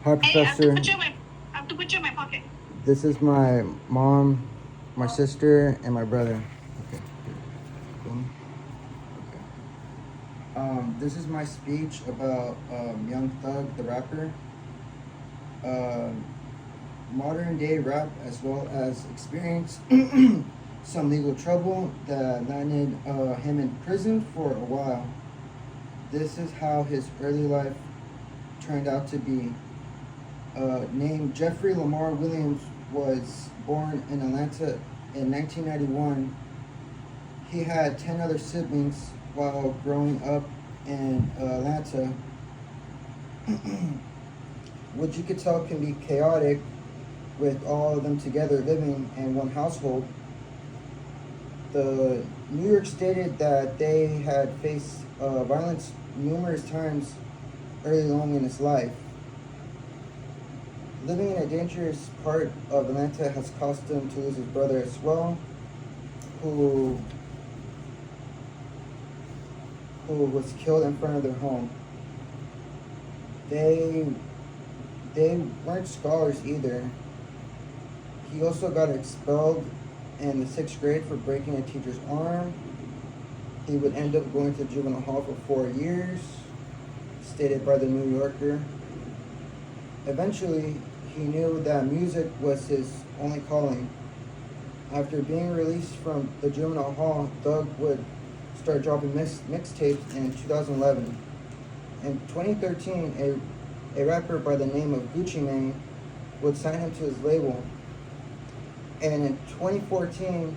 Hi, Hey, Professor. I have to put you in my pocket. This is my mom, my sister, and my brother. Okay. Boom. Okay. This is my speech about Young Thug, the rapper. Um, Modern day rap, as well as experience some legal trouble that landed him in prison for a while. This is how his early life turned out to be. Named Jeffrey Lamar Williams, was born in Atlanta in 1991. He had 10 other siblings while growing up in Atlanta, which you could tell can be chaotic with all of them together living in one household. The New York stated that they had faced violence numerous times early on in his life. Living in a dangerous part of Atlanta has caused him to lose his brother as well, who was killed in front of their home. They they weren't scholars either. He also got expelled in the 6th grade for breaking a teacher's arm. He would end up going to juvenile hall for 4 years, stated by the New Yorker. Eventually, he knew that music was his only calling. After being released from the juvenile hall, Doug would start dropping mixtapes in 2011. In 2013, a rapper by the name of Gucci Mane would sign him to his label. And in 2014,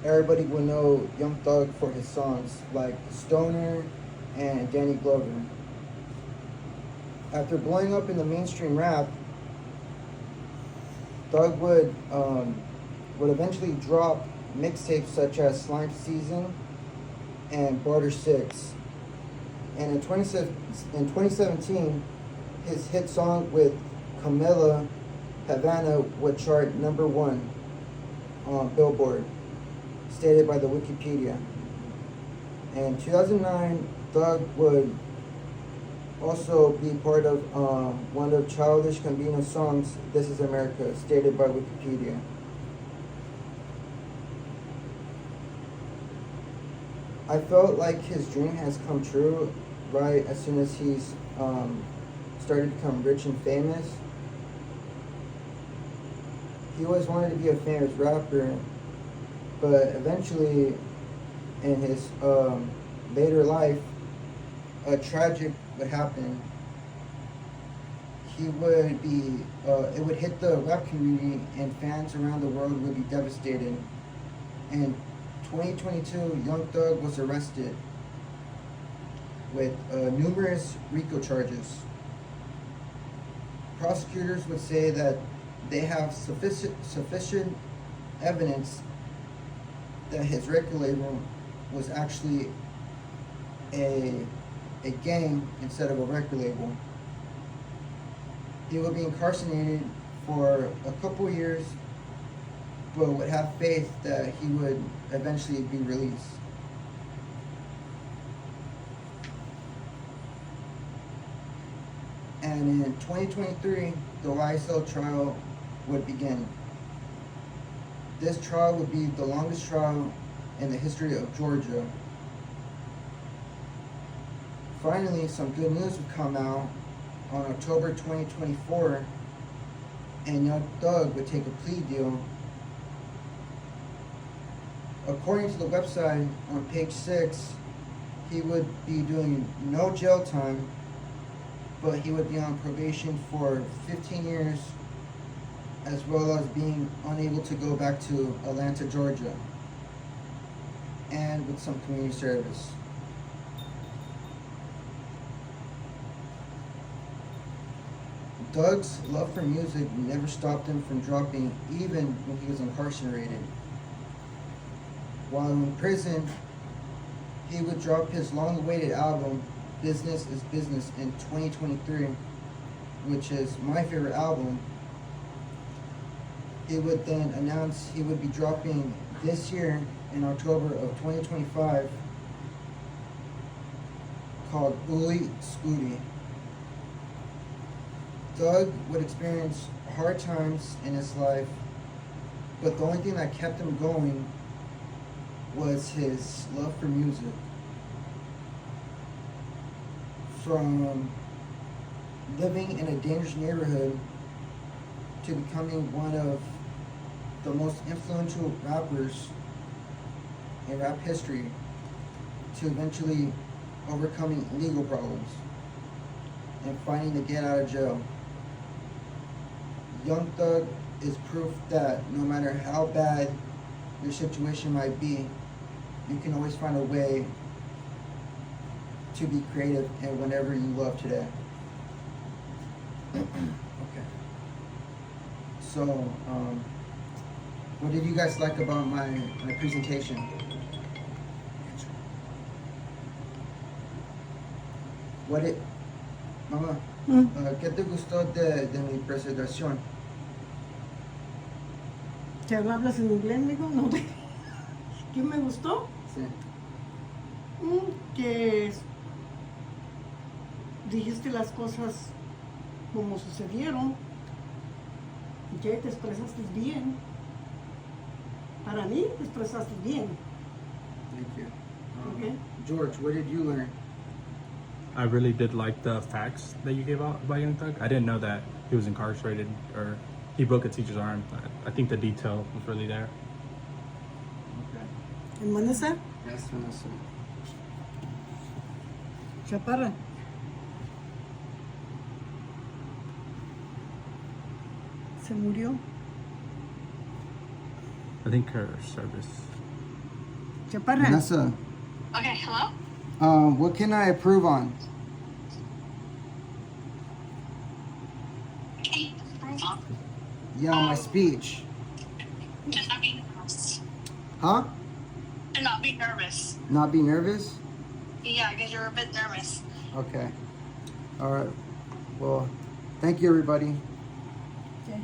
everybody would know Young Thug for his songs like Stoner and Danny Glover. After blowing up in the mainstream rap, Thug would eventually drop mixtapes such as Slime Season and Barter 6. And in 2017, his hit song with Camila Havana would chart #1 on Billboard, stated by the Wikipedia. In 2009, Thug would also be part of one of Childish Gambino's songs, This Is America, stated by Wikipedia. I felt like his dream has come true right as soon as he's started to become rich and famous. He always wanted to be a famous rapper, but eventually, in his later life, a tragic would happen. He would be, it would hit the rap community, and fans around the world would be devastated. In 2022, Young Thug was arrested with numerous RICO charges. Prosecutors would say that they have sufficient evidence that his record label was actually a gang instead of a record label. He would be incarcerated for a couple years, but would have faith that he would eventually be released. And in 2023, the YSL trial would begin. This trial would be the longest trial in the history of Georgia. Finally, some good news would come out on October 2024, and Young Thug would take a plea deal. According to the website on page 6, he would be doing no jail time, but he would be on probation for 15 years, as well as being unable to go back to Atlanta, Georgia, and with some community service. Doug's love for music never stopped him from dropping, even when he was incarcerated. While in prison, he would drop his long-awaited album, Business is Business, in 2023, which is my favorite album. He would then announce he would be dropping this year in October of 2025, called Ooly Scooty. Doug would experience hard times in his life, but the only thing that kept him going was his love for music. From living in a dangerous neighborhood to becoming one of the most influential rappers in rap history, to eventually overcoming legal problems and fighting to get out of jail. Young Thug is proof that no matter how bad your situation might be, you can always find a way to be creative in whatever you love today. Okay. So, what did you guys like about my presentation? Mamá, ¿qué te gustó de mi presentación? ¿Que hablas en inglés, mijo? No te... ¿Qué me gustó? Sí. Que dijiste las cosas como sucedieron, que te expresaste bien. Para mí, te expresaste bien. Thank you. Okay. George, what did you learn? I really did like the facts that you gave out about Young Thug. I didn't know that he was incarcerated or he broke a teacher's arm. I think the detail was really there. Okay. ¿En Vanessa? That's Vanessa. Chaparra. Se murió. I think her service. Chaparra. Vanessa, Okay, hello? what can I approve on? Okay, approve of. Yeah, my speech. Just not be nervous. Huh? Do not be nervous. Not be nervous? Yeah, because you're a bit nervous. Okay. All right. Well, thank you, everybody. Okay.